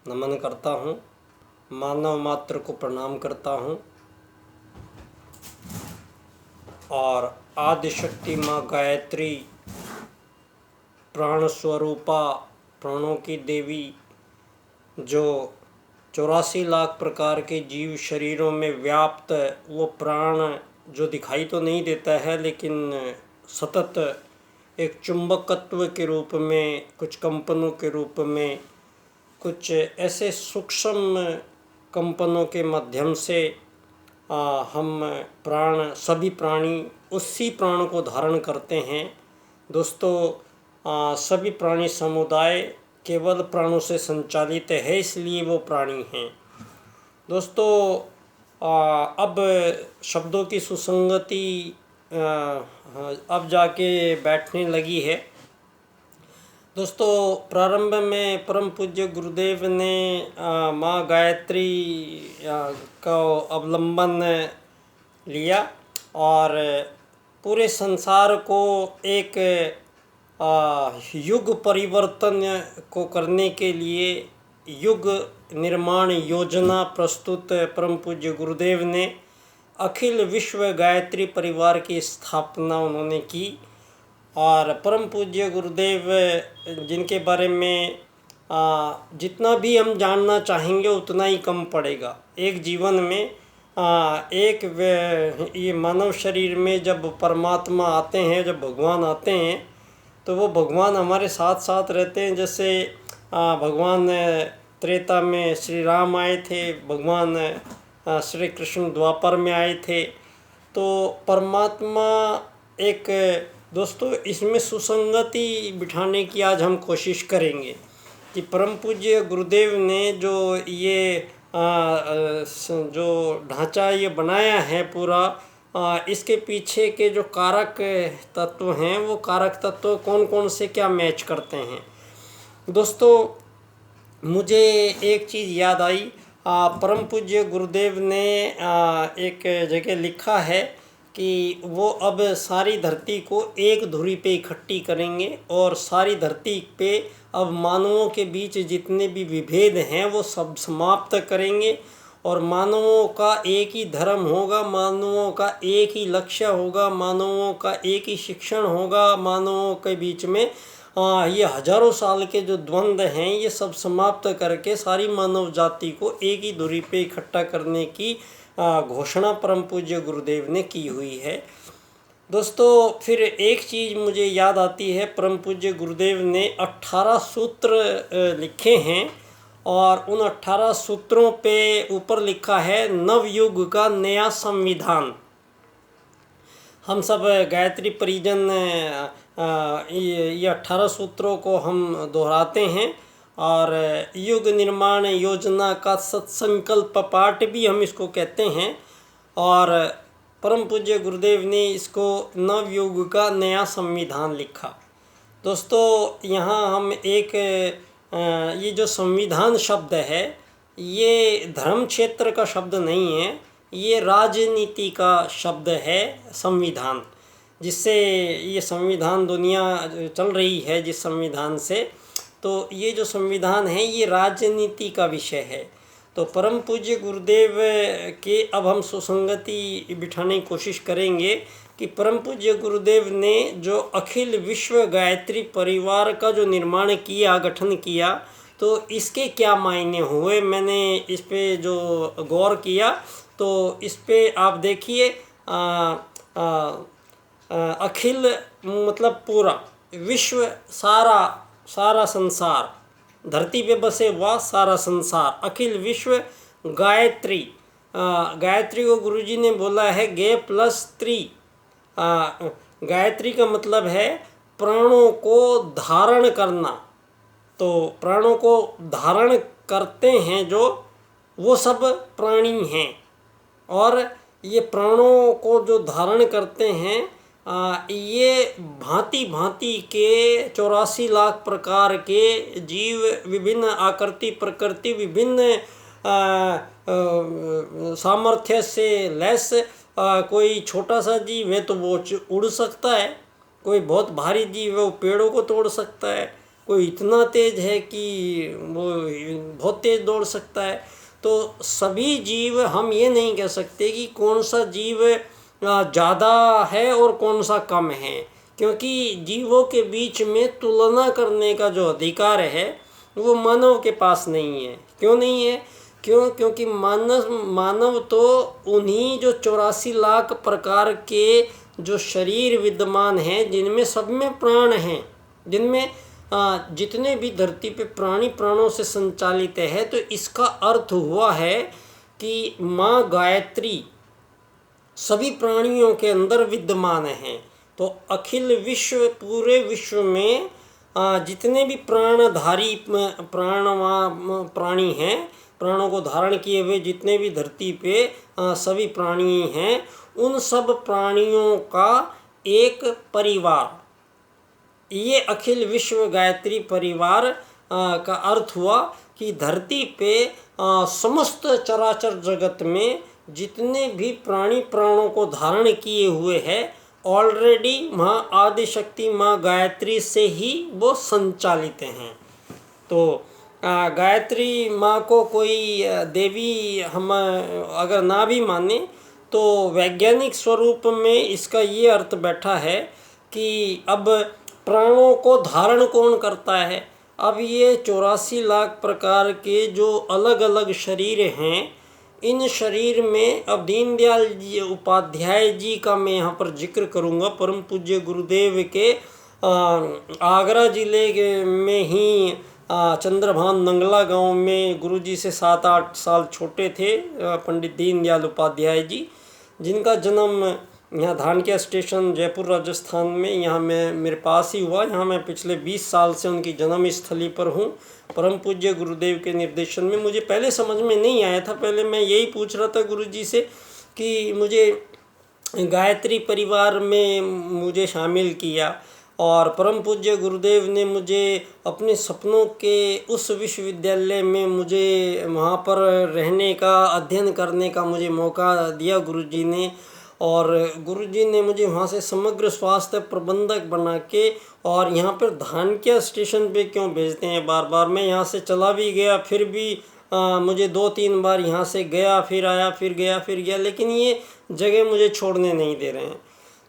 नमन करता हूँ, मानव मात्र को प्रणाम करता हूँ और आदिशक्ति माँ गायत्री प्राण स्वरूपा, प्राणों की देवी, जो 84 लाख प्रकार के जीव शरीरों में व्याप्त वो प्राण जो दिखाई तो नहीं देता है, लेकिन सतत एक चुंबकत्व के रूप में, कुछ कंपनों के रूप में, कुछ ऐसे सूक्ष्म कंपनों के माध्यम से हम प्राण, सभी प्राणी उसी प्राण को धारण करते हैं। दोस्तों, सभी प्राणी समुदाय केवल प्राणों से संचालित है, इसलिए वो प्राणी हैं। दोस्तों, अब शब्दों की सुसंगति अब जाके बैठने लगी है। दोस्तों, प्रारंभ में परम पूज्य गुरुदेव ने माँ गायत्री का अवलंबन लिया और पूरे संसार को एक युग परिवर्तन को करने के लिए युग निर्माण योजना प्रस्तुत परम पूज्य गुरुदेव ने अखिल विश्व गायत्री परिवार की स्थापना उन्होंने की। और परम पूज्य गुरुदेव जिनके बारे में जितना भी हम जानना चाहेंगे उतना ही कम पड़ेगा। एक जीवन में ये मानव शरीर में जब परमात्मा आते हैं, जब भगवान आते हैं, तो वो भगवान हमारे साथ साथ रहते हैं। जैसे भगवान त्रेता में श्री राम आए थे, भगवान श्री कृष्ण द्वापर में आए थे। तो परमात्मा एक, दोस्तों, इसमें सुसंगति बिठाने की आज हम कोशिश करेंगे कि परम पूज्य गुरुदेव ने जो ये जो ढांचा ये बनाया है पूरा, इसके पीछे के जो कारक तत्व हैं, वो कारक तत्व कौन कौन से क्या मैच करते हैं। दोस्तों, मुझे एक चीज़ याद आई। परम पूज्य गुरुदेव ने एक जगह लिखा है कि वो अब सारी धरती को एक धुरी पे इकट्ठी करेंगे और सारी धरती पे अब मानवों के बीच जितने भी विभेद हैं वो सब समाप्त करेंगे और मानवों का एक ही धर्म होगा, मानवों का एक ही लक्ष्य होगा, मानवों का एक ही शिक्षण होगा। मानवों के बीच में ये हजारों साल के जो द्वंद्व हैं ये सब समाप्त करके सारी मानव जाति को एक ही धुरी पे इकट्ठा करने की घोषणा परम पूज्य गुरुदेव ने की हुई है। दोस्तों, फिर एक चीज़ मुझे याद आती है, परम पूज्य गुरुदेव ने 18 सूत्र लिखे हैं और उन 18 सूत्रों पे ऊपर लिखा है नवयुग का नया संविधान। हम सब गायत्री परिजन ये 18 सूत्रों को हम दोहराते हैं और युग निर्माण योजना का सत्संकल्प पाठ भी हम इसको कहते हैं। और परम पूज्य गुरुदेव ने इसको नवयुग का नया संविधान लिखा। दोस्तों, यहाँ हम एक ये जो संविधान शब्द है ये धर्म क्षेत्र का शब्द नहीं है, ये राजनीति का शब्द है संविधान, जिससे ये संविधान दुनिया चल रही है जिस संविधान से, तो ये जो संविधान है ये राजनीति का विषय है। तो परम पूज्य गुरुदेव के अब हम सुसंगति बिठाने की कोशिश करेंगे कि परम पूज्य गुरुदेव ने जो अखिल विश्व गायत्री परिवार का जो निर्माण किया, गठन किया, तो इसके क्या मायने हुए। मैंने इस पे जो गौर किया तो इस पे आप देखिए, अखिल मतलब पूरा विश्व, सारा संसार, धरती पे बसे हुआ सारा संसार, अखिल विश्व गायत्री। गायत्री को गुरुजी ने बोला है गे प्लस त्री। गायत्री का मतलब है प्राणों को धारण करना। तो प्राणों को धारण करते हैं जो, वो सब प्राणी हैं। और ये प्राणों को जो धारण करते हैं ये भांति भांति के 84 लाख प्रकार के जीव, विभिन्न आकृति प्रकृति, विभिन्न सामर्थ्य से लैस। कोई छोटा सा जीव है तो वो उड़ सकता है, कोई बहुत भारी जीव है वो पेड़ों को तोड़ सकता है, कोई इतना तेज है कि वो बहुत तेज दौड़ सकता है। तो सभी जीव, हम ये नहीं कह सकते कि कौन सा जीव ज़्यादा है और कौन सा कम है, क्योंकि जीवों के बीच में तुलना करने का जो अधिकार है वो मानव के पास नहीं है। क्यों नहीं है? क्योंकि मानव तो उन्हीं जो 84 लाख प्रकार के जो शरीर विद्यमान हैं, जिनमें सब में प्राण हैं, जिनमें जितने भी धरती पे प्राणों से संचालित है, तो इसका अर्थ हुआ है कि माँ गायत्री सभी प्राणियों के अंदर विद्यमान हैं। तो अखिल विश्व, पूरे विश्व में जितने भी प्राणधारी प्राणी हैं, प्राणों को धारण किए हुए जितने भी धरती पे सभी प्राणी हैं, उन सब प्राणियों का एक परिवार, ये अखिल विश्व गायत्री परिवार का अर्थ हुआ कि धरती पे समस्त चराचर जगत में जितने भी प्राणों को धारण किए हुए हैं, ऑलरेडी माँ आदिशक्ति, माँ गायत्री से ही वो संचालित हैं। तो गायत्री माँ को कोई देवी हम अगर ना भी माने, तो वैज्ञानिक स्वरूप में इसका ये अर्थ बैठा है कि अब प्राणों को धारण कौन करता है। अब ये 84 लाख प्रकार के जो अलग अलग शरीर हैं, इन शरीर में अब दीनदयाल जी उपाध्याय जी का मैं यहाँ पर जिक्र करूँगा। परम पूज्य गुरुदेव के आगरा जिले में ही चंद्रभान नंगला गांव में गुरुजी से 7-8 साल छोटे थे पंडित दीनदयाल उपाध्याय जी, जिनका जन्म यहाँ धानक्या स्टेशन जयपुर राजस्थान में, यहाँ मेरे पास ही हुआ। यहाँ मैं पिछले 20 साल से उनकी जन्म स्थली पर हूँ। परम पूज्य गुरुदेव के निर्देशन में मुझे पहले समझ में नहीं आया था, पहले मैं यही पूछ रहा था गुरुजी से कि मुझे गायत्री परिवार में मुझे शामिल किया, और परम पूज्य गुरुदेव ने मुझे अपने सपनों के उस विश्वविद्यालय में मुझे वहाँ पर रहने का, अध्ययन करने का मुझे मौका दिया गुरुजी ने। और गुरुजी ने मुझे वहाँ से समग्र स्वास्थ्य प्रबंधक बना के, और यहाँ पर धानक्या स्टेशन पे क्यों भेजते हैं बार बार, मैं यहाँ से चला भी गया, फिर भी मुझे 2-3 बार यहाँ से गया, फिर आया, फिर गया, फिर गया, लेकिन ये जगह मुझे छोड़ने नहीं दे रहे हैं।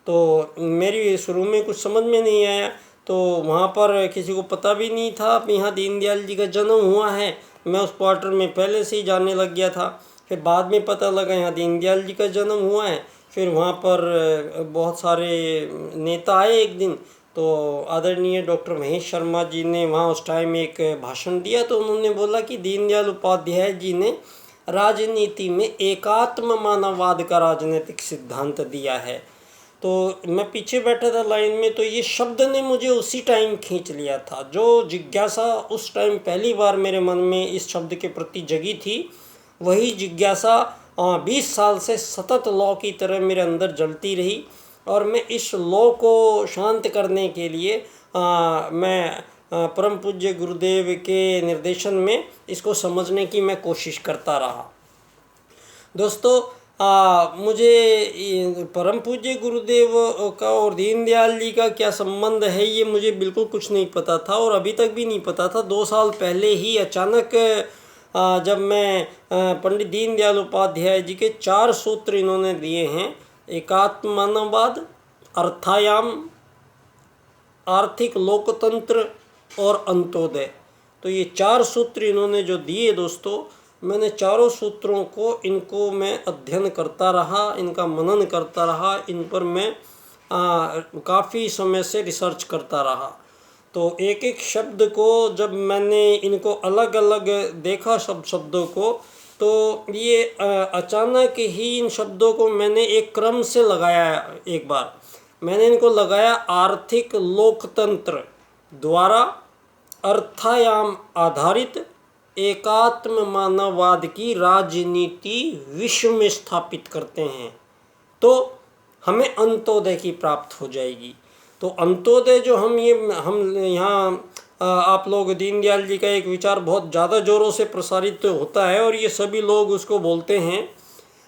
तो मेरी शुरू में कुछ समझ में नहीं आया, तो वहाँ पर किसी को पता भी नहीं था यहाँ दीनदयाल जी का जन्म हुआ है। मैं उस क्वार्टर में पहले से ही जाने लग गया था। फिर बाद में पता लगा यहाँ दीनदयाल जी का जन्म हुआ है। फिर वहाँ पर बहुत सारे नेता आए एक दिन, तो आदरणीय डॉक्टर महेश शर्मा जी ने वहाँ उस टाइम एक भाषण दिया। तो उन्होंने बोला कि दीनदयाल उपाध्याय जी ने राजनीति में एकात्म मानववाद का राजनीतिक सिद्धांत दिया है। तो मैं पीछे बैठा था लाइन में, तो ये शब्द ने मुझे उसी टाइम खींच लिया था। जो जिज्ञासा उस टाइम पहली बार मेरे मन में इस शब्द के प्रति जगी थी, वही जिज्ञासा 20 साल से सतत लौ की तरह मेरे अंदर जलती रही। और मैं इस लौ को शांत करने के लिए मैं परम पूज्य गुरुदेव के निर्देशन में इसको समझने की मैं कोशिश करता रहा। दोस्तों, मुझे परम पूज्य गुरुदेव का और दीनदयाल जी का क्या संबंध है, ये मुझे बिल्कुल कुछ नहीं पता था, और अभी तक भी नहीं पता था। 2 साल पहले ही अचानक जब मैं पंडित दीनदयाल उपाध्याय जी के 4 सूत्र इन्होंने दिए हैं, एकात्म मानववाद, अर्थायाम, आर्थिक लोकतंत्र और अंत्योदय, तो ये 4 सूत्र इन्होंने जो दिए दोस्तों, मैंने चारों सूत्रों को, इनको मैं अध्ययन करता रहा, इनका मनन करता रहा, इन पर मैं काफ़ी समय से रिसर्च करता रहा। तो एक एक शब्द को जब मैंने इनको अलग अलग देखा, सब शब्दों को, तो ये अचानक ही इन शब्दों को मैंने एक क्रम से लगाया। एक बार मैंने इनको लगाया, आर्थिक लोकतंत्र द्वारा अर्थायाम आधारित एकात्म मानववाद की राजनीति विश्व में स्थापित करते हैं, तो हमें अंत्योदय की प्राप्त हो जाएगी। तो अंत्योदय जो हम यहाँ आप लोग, दीनदयाल जी का एक विचार बहुत ज़्यादा ज़ोरों से प्रसारित होता है, और ये सभी लोग उसको बोलते हैं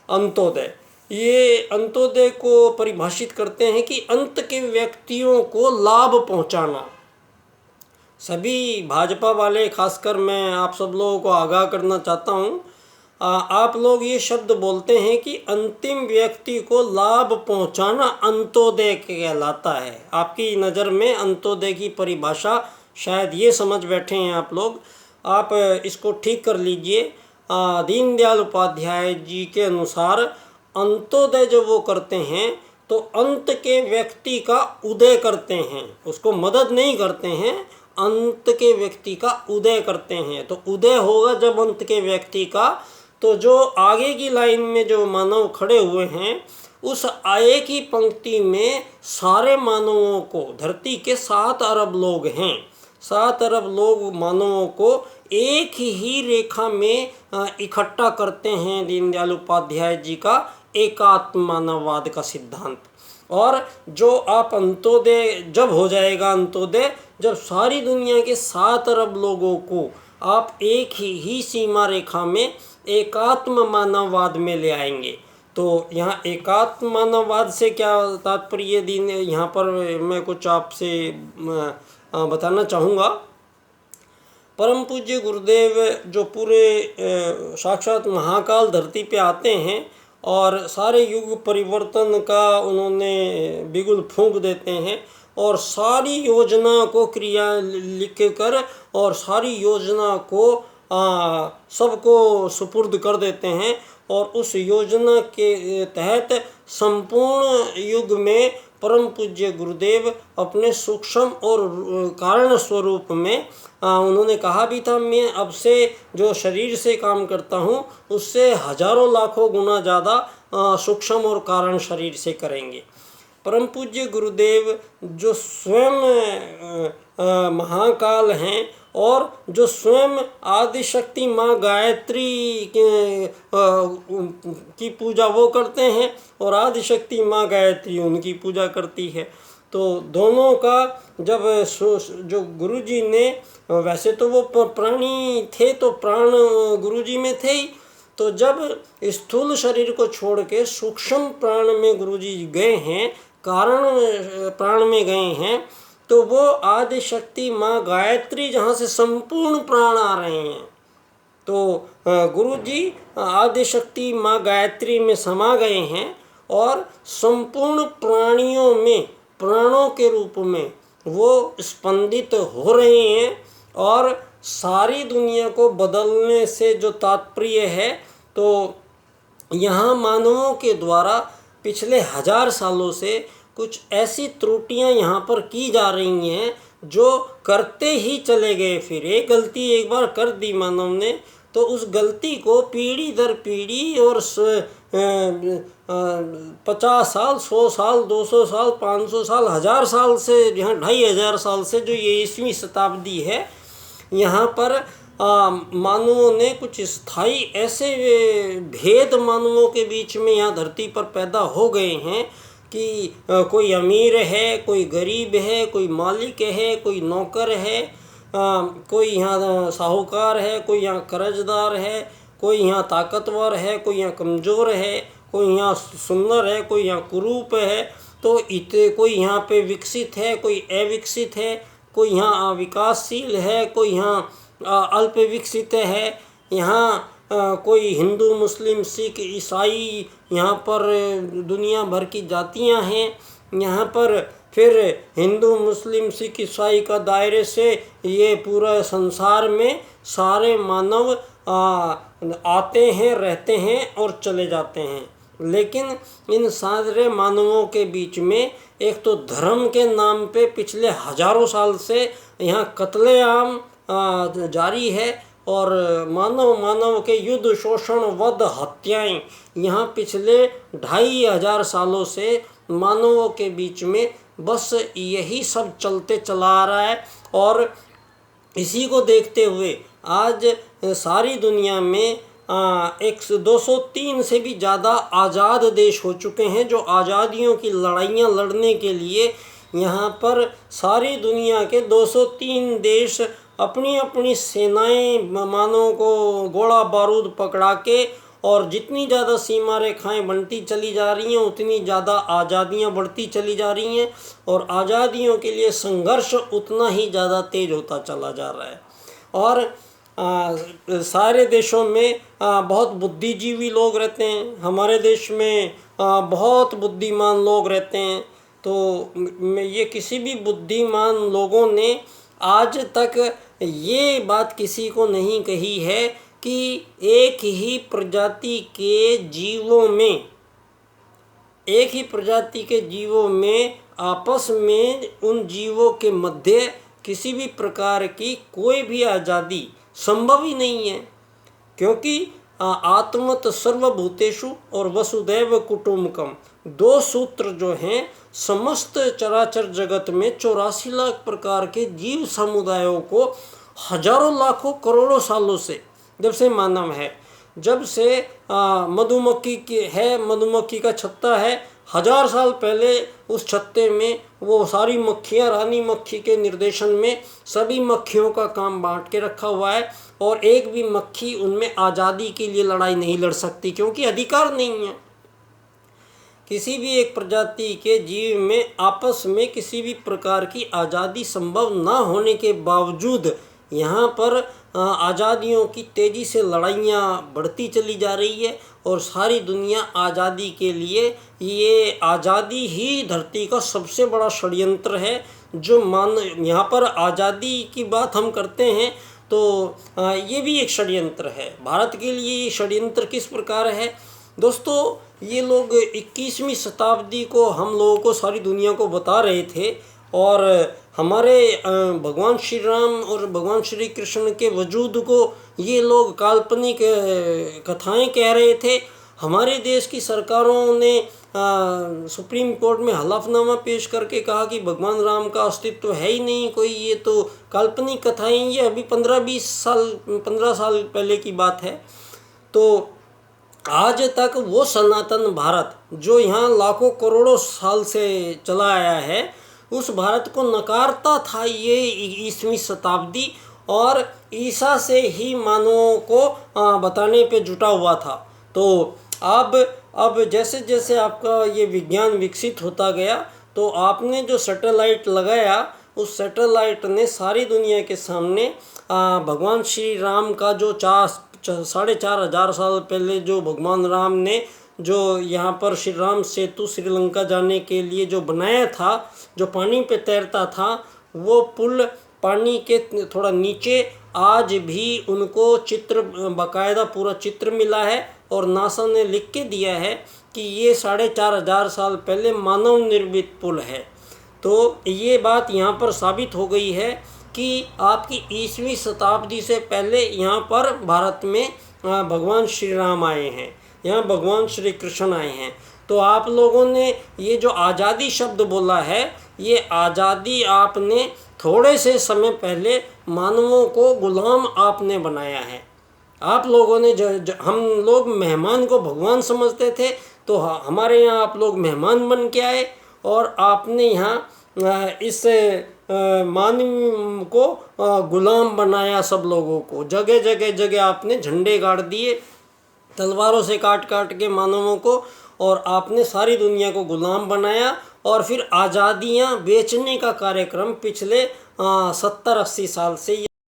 अंत्योदय। ये अंत्योदय को परिभाषित करते हैं कि अंत के व्यक्तियों को लाभ पहुँचाना, सभी भाजपा वाले, खासकर मैं आप सब लोगों को आगाह करना चाहता हूँ, आप लोग ये शब्द बोलते हैं कि अंतिम व्यक्ति को लाभ पहुंचाना अंत्योदय कहलाता है। आपकी नज़र में अंत्योदय की परिभाषा शायद ये समझ बैठे हैं आप लोग। आप इसको ठीक कर लीजिए। दीनदयाल उपाध्याय जी के अनुसार अंत्योदय जब वो करते हैं तो अंत के व्यक्ति का उदय करते हैं, उसको मदद नहीं करते हैं, अंत के व्यक्ति का उदय करते हैं। तो उदय होगा जब अंत के व्यक्ति का, तो जो आगे की लाइन में जो मानव खड़े हुए हैं उस एक ही पंक्ति में सारे मानवों को, धरती के 7 अरब लोग हैं, 7 अरब लोग मानवों को एक ही रेखा में इकट्ठा करते हैं दीनदयाल उपाध्याय जी का एकात्म मानववाद का सिद्धांत। और जो आप अंत्योदय जब हो जाएगा, अंत्योदय जब सारी दुनिया के 7 अरब लोगों को आप एक ही सीमा रेखा में एकात्म मानववाद में ले आएंगे। तो यहाँ एकात्म मानववाद से क्या तात्पर्य दिन यहाँ पर मैं कुछ आपसे बताना चाहूँगा। परम पूज्य गुरुदेव जो पूरे साक्षात महाकाल धरती पे आते हैं और सारे युग परिवर्तन का उन्होंने बिगुल फूंक देते हैं और सारी योजना को क्रिया लिख कर और सारी योजना को सबको सुपुर्द कर देते हैं और उस योजना के तहत संपूर्ण युग में परम पूज्य गुरुदेव अपने सूक्ष्म और कारण स्वरूप में उन्होंने कहा भी था, मैं अब से जो शरीर से काम करता हूँ उससे हजारों लाखों गुना ज़्यादा सूक्ष्म और कारण शरीर से करेंगे। परम पूज्य गुरुदेव जो स्वयं महाकाल हैं और जो स्वयं आदिशक्ति माँ गायत्री की पूजा वो करते हैं और आदिशक्ति माँ गायत्री उनकी पूजा करती है। तो दोनों का जब जो गुरुजी ने, वैसे तो वो प्राणी थे तो प्राण गुरुजी में थे ही, तो जब स्थूल शरीर को छोड़ के सूक्ष्म प्राण में गुरुजी गए हैं, कारण प्राण में गए हैं, तो वो आदिशक्ति माँ गायत्री जहाँ से संपूर्ण प्राण आ रहे हैं, तो गुरुजी आदिशक्ति माँ गायत्री में समा गए हैं और संपूर्ण प्राणियों में प्राणों के रूप में वो स्पंदित हो रहे हैं। और सारी दुनिया को बदलने से जो तात्पर्य है, तो यहाँ मानवों के द्वारा पिछले 1000 सालों से कुछ ऐसी त्रुटियां यहाँ पर की जा रही हैं जो करते ही चले गए। फिर एक गलती एक बार कर दी मानव ने, तो उस गलती को पीढ़ी दर पीढ़ी और 50 साल, 100 साल, 200 साल, 500 साल, 1000 साल से, यहाँ 2500 साल से जो ये 20वीं शताब्दी है, यहाँ पर मानवों ने कुछ स्थायी ऐसे भेद मानवों के बीच में यहाँ धरती पर पैदा हो गए हैं कि कोई अमीर है, कोई गरीब है, कोई मालिक है, कोई नौकर है, कोई यहाँ साहूकार है, कोई यहाँ कर्जदार है, कोई यहाँ ताकतवर है, कोई यहाँ कमज़ोर है, कोई यहाँ सुंदर है, कोई यहाँ कुरूप है। तो कोई यहाँ पे विकसित है, कोई अविकसित है, कोई यहाँ विकासशील है, कोई यहाँ अल्प विकसित है। यहाँ कोई हिंदू, मुस्लिम, सिख, ईसाई, यहाँ पर दुनिया भर की जातियाँ हैं। यहाँ पर फिर हिंदू, मुस्लिम, सिख, ईसाई का दायरे से ये पूरा संसार में सारे मानव आते हैं, रहते हैं और चले जाते हैं। लेकिन इन सारे मानवों के बीच में एक तो धर्म के नाम पे पिछले हजारों साल से यहाँ कत्लेआम जारी है और मानव के युद्ध, शोषण, वध, हत्याएं यहाँ पिछले 2500 सालों से मानवों के बीच में बस यही सब चलते चला आ रहा है। और इसी को देखते हुए आज सारी दुनिया में 203 से भी ज़्यादा आज़ाद देश हो चुके हैं, जो आज़ादियों की लड़ाइयाँ लड़ने के लिए यहाँ पर सारी दुनिया के 203 देश अपनी अपनी सेनाएं मानवों को गोला बारूद पकड़ा के और जितनी ज़्यादा सीमा रेखाएं बनती चली जा रही हैं उतनी ज़्यादा आज़ादियाँ बढ़ती चली जा रही हैं और आज़ादियों के लिए संघर्ष उतना ही ज़्यादा तेज होता चला जा रहा है। और सारे देशों में बहुत बुद्धिजीवी लोग रहते हैं, हमारे देश में बहुत बुद्धिमान लोग रहते हैं। तो ये किसी भी बुद्धिमान लोगों ने आज तक ये बात किसी को नहीं कही है कि एक ही प्रजाति के जीवों में आपस में उन जीवों के मध्य किसी भी प्रकार की कोई भी आज़ादी संभव ही नहीं है, क्योंकि आत्मत सर्वभूतेषु और वसुदैव कुटुम्बकम दो सूत्र जो हैं समस्त चराचर जगत में 84 लाख प्रकार के जीव समुदायों को हजारों लाखों करोड़ों सालों से, जब से मानव है, जब से मधुमक्खी का छत्ता है, 1000 साल पहले उस छत्ते में वो सारी मक्खियाँ रानी मक्खी के निर्देशन में सभी मक्खियों का काम बांट के रखा हुआ है और एक भी मक्खी उनमें आज़ादी के लिए लड़ाई नहीं लड़ सकती, क्योंकि अधिकार नहीं है। किसी भी एक प्रजाति के जीव में आपस में किसी भी प्रकार की आज़ादी संभव ना होने के बावजूद यहाँ पर आज़ादियों की तेज़ी से लड़ाइयाँ बढ़ती चली जा रही है और सारी दुनिया आज़ादी के लिए, ये आज़ादी ही धरती का सबसे बड़ा षड्यंत्र है। जो यहाँ पर आज़ादी की बात हम करते हैं तो ये भी एक षड्यंत्र है। भारत के लिए ये षड्यंत्र किस प्रकार है दोस्तों, ये लोग 21वीं शताब्दी को हम लोगों को, सारी दुनिया को बता रहे थे और हमारे भगवान श्री राम और भगवान श्री कृष्ण के वजूद को ये लोग काल्पनिक कथाएं कह रहे थे। हमारे देश की सरकारों ने सुप्रीम कोर्ट में हलफनामा पेश करके कहा कि भगवान राम का अस्तित्व है ही नहीं कोई, ये तो काल्पनिक कथाएं, ये अभी 15 साल पहले की बात है। तो आज तक वो सनातन भारत जो यहाँ लाखों करोड़ों साल से चला आया है, उस भारत को नकारता था ये 21वीं शताब्दी और ईसा से ही मानवों को बताने पे जुटा हुआ था। तो अब जैसे जैसे आपका ये विज्ञान विकसित होता गया तो आपने जो सैटेलाइट लगाया, उस सैटेलाइट ने सारी दुनिया के सामने भगवान श्री राम का जो 4,500 साल पहले जो भगवान राम ने जो यहाँ पर श्री राम सेतु श्रीलंका जाने के लिए जो बनाया था, जो पानी पे तैरता था, वो पुल पानी के थोड़ा नीचे आज भी उनको चित्र, बाकायदा पूरा चित्र मिला है और नासा ने लिख के दिया है कि ये 4,500 साल पहले मानव निर्मित पुल है। तो ये बात यहाँ पर साबित हो गई है कि आपकी 21वीं शताब्दी से पहले यहाँ पर भारत में भगवान श्री राम आए हैं, यहाँ भगवान श्री कृष्ण आए हैं। तो आप लोगों ने ये जो आज़ादी शब्द बोला है, ये आज़ादी आपने थोड़े से समय पहले मानवों को गुलाम आपने बनाया है। आप लोगों ने हम लोग मेहमान को भगवान समझते थे, तो हमारे यहाँ आप लोग मेहमान बन के आए और आपने यहाँ इस मानव को गुलाम बनाया। सब लोगों को जगह जगह आपने झंडे गाड़ दिए, तलवारों से काट काट के मानवों को, और आपने सारी दुनिया को गुलाम बनाया और फिर आज़ादियाँ बेचने का कार्यक्रम पिछले 70-80 साल से